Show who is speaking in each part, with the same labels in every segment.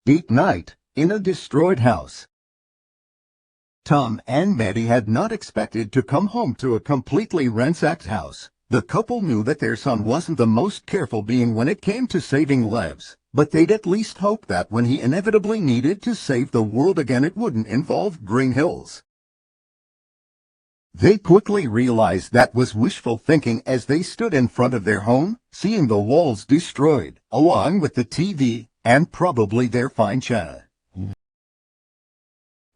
Speaker 1: Date night in a destroyed house. Tom and Maddie had not expected to come home to a completely ransacked house. The couple knew that their son wasn't the most careful being when it came to saving lives, but they'd at least hoped that when he inevitably needed to save the world again it wouldn't involve Green Hills. They quickly realized that was wishful thinking as they stood in front of their home, seeing the walls destroyed, along with the TV, and probably their fine china.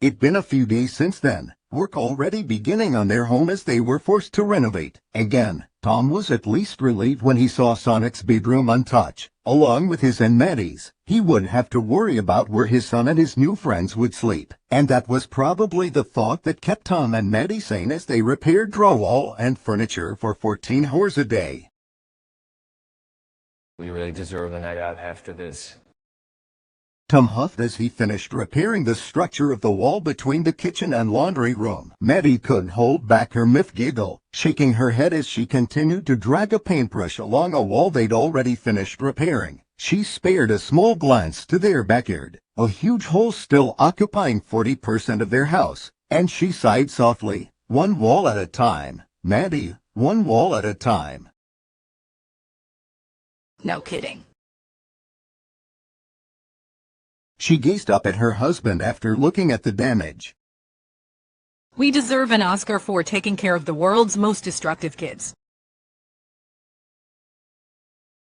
Speaker 1: It'd been a few days since then, work already beginning on their home as they were forced to renovate. Again, Tom was at least relieved when he saw Sonic's bedroom untouched, along with his and Maddie's. He wouldn't have to worry about where his son and his new friends would sleep, and that was probably the thought that kept Tom and Maddie sane as they repaired drywall and furniture for 14 hours a day.
Speaker 2: We really deserve a night out after this.
Speaker 1: Tom huffed as he finished repairing the structure of the wall between the kitchen and laundry room. Maddie couldn't hold back her miffed giggle, shaking her head as she continued to drag a paintbrush along a wall they'd already finished repairing. She spared a small glance to their backyard, a huge hole still occupying 40% of their house, and she sighed softly. One wall at a time, Maddie, one wall at a time.
Speaker 3: No kidding.
Speaker 1: She gazed up at her husband after looking at the damage.
Speaker 3: We deserve an Oscar for taking care of the world's most destructive kids.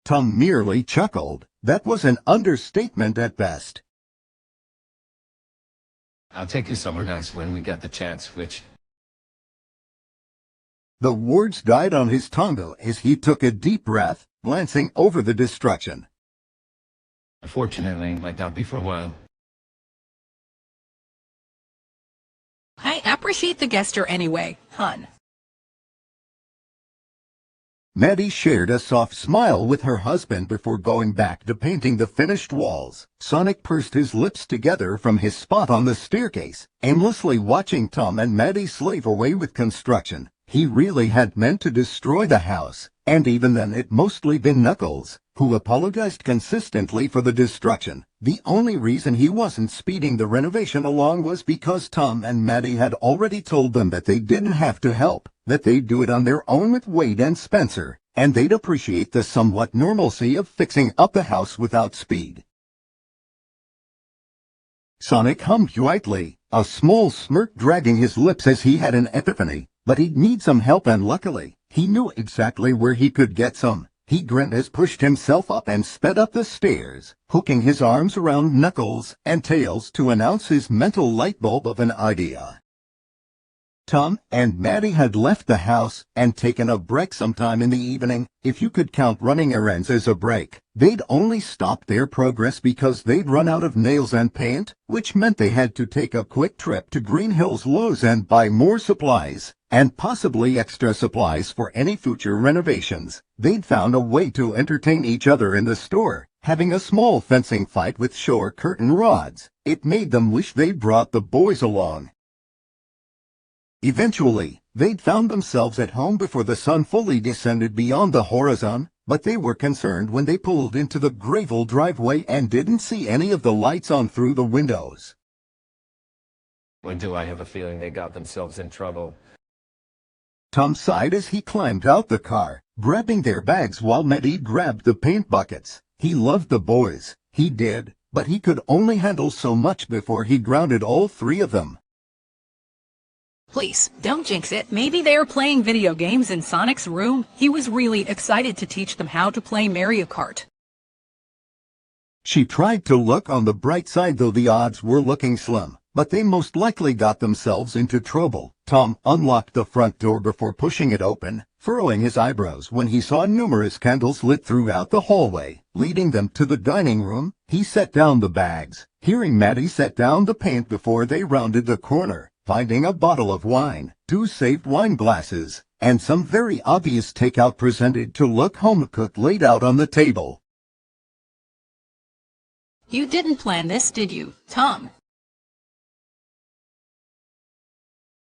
Speaker 1: Tom merely chuckled. That was an understatement at best.
Speaker 2: I'll take you somewhere nice when we get the chance, which...
Speaker 1: The words died on his tongue as he took a deep breath, glancing over the destruction.
Speaker 2: Unfortunately, might not be for a while.
Speaker 3: I appreciate the gesture anyway, hun.
Speaker 1: Maddie shared a soft smile with her husband before going back to painting the finished walls. Sonic pursed his lips together from his spot on the staircase, aimlessly watching Tom and Maddie slave away with construction. He really had meant to destroy the house, and even then it'd mostly been Knuckles, who apologized consistently for the destruction. The only reason he wasn't speeding the renovation along was because Tom and Maddie had already told them that they didn't have to help, that they'd do it on their own with Wade and Spencer, and they'd appreciate the somewhat normalcy of fixing up the house without speed. Sonic hummed lightly, a small smirk dragging his lips as he had an epiphany. But he'd need some help, and luckily, he knew exactly where he could get some. He grinned as pushed himself up and sped up the stairs, hooking his arms around Knuckles and Tails to announce his mental light bulb of an idea. Tom and Maddie had left the house and taken a break sometime in the evening. If you could count running errands as a break, they'd only stopped their progress because they'd run out of nails and paint, which meant they had to take a quick trip to Green Hills Lowe's and buy more supplies, and possibly extra supplies for any future renovations. They'd found a way to entertain each other in the store, having a small fencing fight with shore curtain rods. It made them wish they'd brought the boys along. Eventually, they'd found themselves at home before the sun fully descended beyond the horizon, but they were concerned when they pulled into the gravel driveway and didn't see any of the lights on through the windows.
Speaker 2: When do I have a feeling they got themselves in trouble?
Speaker 1: Tom sighed as he climbed out the car, grabbing their bags while Maddie grabbed the paint buckets. He loved the boys, he did, but he could only handle so much before he grounded all three of them.
Speaker 3: Please, don't jinx it. Maybe they were playing video games in Sonic's room. He was really excited to teach them how to play Mario Kart.
Speaker 1: She tried to look on the bright side, though the odds were looking slim, but they most likely got themselves into trouble. Tom unlocked the front door before pushing it open, furrowing his eyebrows when he saw numerous candles lit throughout the hallway, leading them to the dining room. He set down the bags, hearing Maddie set down the paint before they rounded the corner, finding a bottle of wine, 2 saved wine glasses, and some very obvious takeout presented to look home-cooked laid out on the table.
Speaker 3: You didn't plan this, did you, Tom?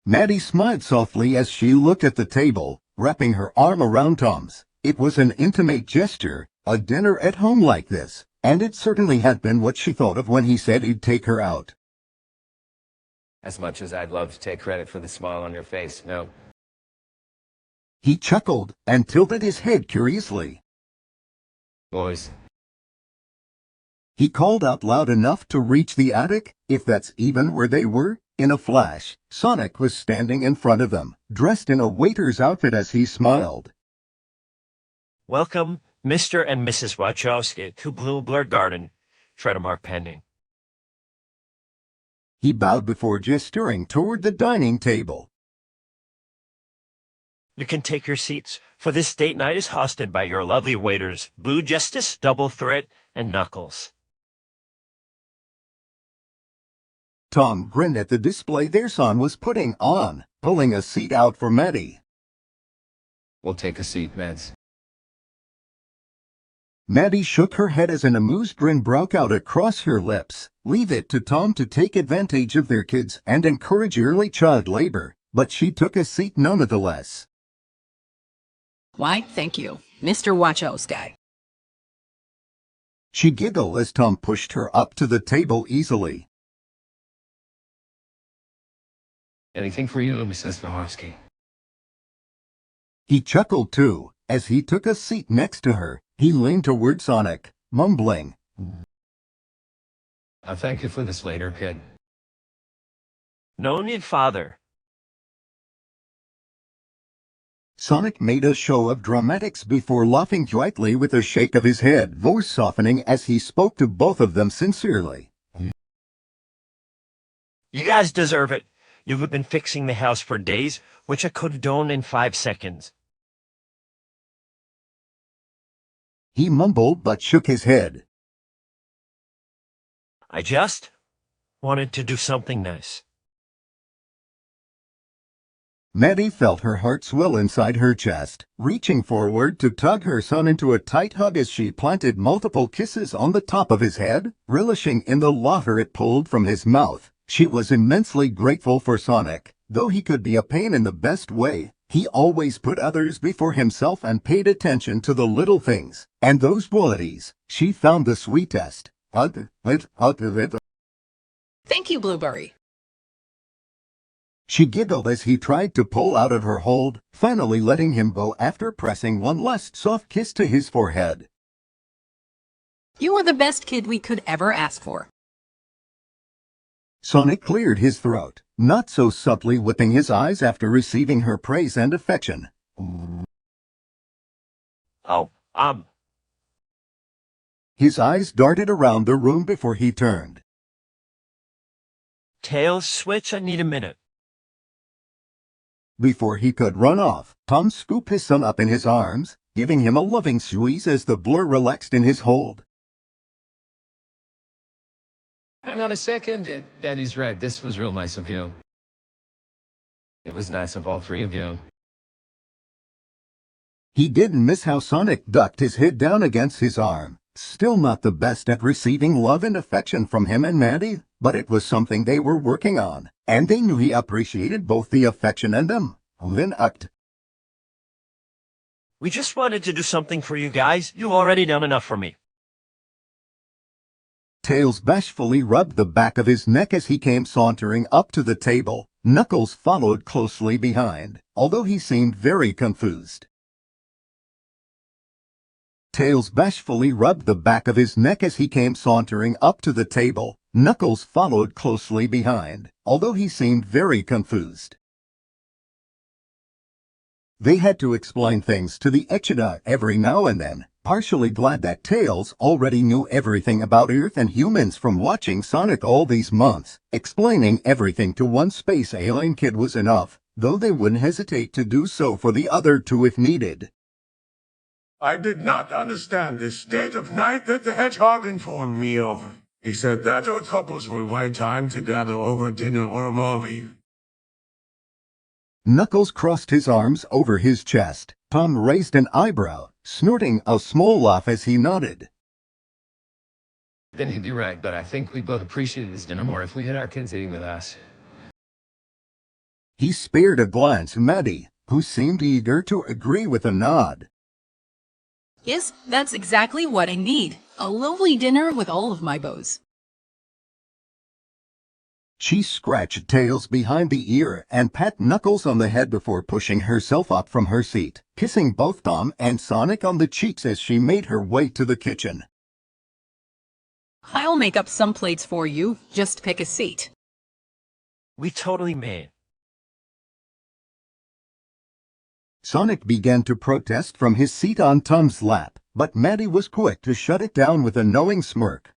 Speaker 1: Maddie smiled softly as she looked at the table, wrapping her arm around Tom's. It was an intimate gesture. A dinner at home like this, And it certainly had been what she thought of when he said he'd take her out.
Speaker 2: As much as I'd love to take credit for the smile on your face, no.
Speaker 1: He chuckled and tilted his head curiously.
Speaker 2: Boys,
Speaker 1: He called out loud enough to reach the attic, if that's even where they were. In a flash, Sonic was standing in front of them, dressed in a waiter's outfit as he smiled.
Speaker 4: Welcome, Mr. and Mrs. Wachowski, to Bluebird Garden. Trademark pending.
Speaker 1: He bowed before gesturing toward the dining table.
Speaker 4: You can take your seats, for this date night is hosted by your lovely waiters, Blue Justice, Double Threat, and Knuckles.
Speaker 1: Tom grinned at the display their son was putting on, pulling a seat out for Maddie.
Speaker 2: we'll take a seat, Mads.
Speaker 1: Maddie shook her head as an amused grin broke out across her lips. Leave it to Tom to take advantage of their kids and encourage early child labor, but she took a seat nonetheless.
Speaker 3: Why, thank you, Mr. Wachowski.
Speaker 1: She giggled as Tom pushed her up to the table easily.
Speaker 2: Anything for you, Mrs. Wachowski?
Speaker 1: He chuckled too, as he took a seat next to her. He leaned toward Sonic, mumbling,
Speaker 2: I'll thank you for this later, kid.
Speaker 4: No need, father.
Speaker 1: Sonic made a show of dramatics before laughing quietly with a shake of his head, voice softening as he spoke to both of them sincerely.
Speaker 4: You guys deserve it. You've been fixing the house for days, which I could have done in 5 seconds.
Speaker 1: He mumbled but shook his head.
Speaker 4: I just wanted to do something nice.
Speaker 1: Maddie felt her heart swell inside her chest, reaching forward to tug her son into a tight hug as she planted multiple kisses on the top of his head, relishing in the laughter it pulled from his mouth. She was immensely grateful for Sonic. Though he could be a pain in the best way, he always put others before himself and paid attention to the little things. And those qualities, she found the sweetest.
Speaker 3: Thank you, Blueberry.
Speaker 1: She giggled as he tried to pull out of her hold, finally letting him go after pressing one last soft kiss to his forehead.
Speaker 3: You are the best kid we could ever ask for.
Speaker 1: Sonic cleared his throat, not so subtly whipping his eyes after receiving her praise and affection.
Speaker 4: Oh,
Speaker 1: His eyes darted around the room before he turned.
Speaker 4: Tails switch, I need a minute.
Speaker 1: Before he could run off, Tom scooped his son up in his arms, giving him a loving squeeze as the blur relaxed in his hold.
Speaker 2: Hang on a second. Daddy's right. This was real nice of you. It was nice of all three of you.
Speaker 1: He didn't miss how Sonic ducked his head down against his arm. Still not the best at receiving love and affection from him and Maddie, but it was something they were working on, and they knew he appreciated both the affection and them. Then act.
Speaker 4: We just wanted to do something for you guys. You've already done enough for me.
Speaker 1: Tails bashfully rubbed the back of his neck as he came sauntering up to the table. Knuckles followed closely behind, although he seemed very confused. Tails bashfully rubbed the back of his neck as he came sauntering up to the table. Knuckles followed closely behind, although he seemed very confused. They had to explain things to the Echidna every now and then, partially glad that Tails already knew everything about Earth and humans from watching Sonic all these months. Explaining everything to one space alien kid was enough, though they wouldn't hesitate to do so for the other two if needed.
Speaker 5: I did not understand the state of night that the hedgehog informed me of. He said that our couples would find time to gather over dinner or a movie.
Speaker 1: Knuckles crossed his arms over his chest. Tom raised an eyebrow, snorting a small laugh as he nodded.
Speaker 2: Then he'd be right, but I think we'd both appreciate this dinner more if we had our kids eating with us.
Speaker 1: He spared a glance at Maddie, who seemed eager to agree with a nod.
Speaker 3: Yes, that's exactly what I need. A lovely dinner with all of my beaux.
Speaker 1: She scratched Tails behind the ear and pat Knuckles on the head before pushing herself up from her seat, kissing both Tom and Sonic on the cheeks as she made her way to the kitchen.
Speaker 3: I'll make up some plates for you. Just pick a seat.
Speaker 4: We totally may.
Speaker 1: Sonic began to protest from his seat on Tom's lap, but Maddie was quick to shut it down with a knowing smirk.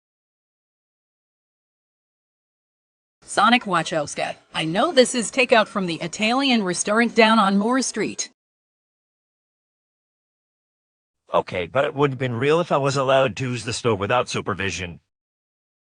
Speaker 3: Sonic Wachowska, I know this is takeout from the Italian restaurant down on Moore Street.
Speaker 4: Okay, but it would have been real if I was allowed to use the stove without supervision.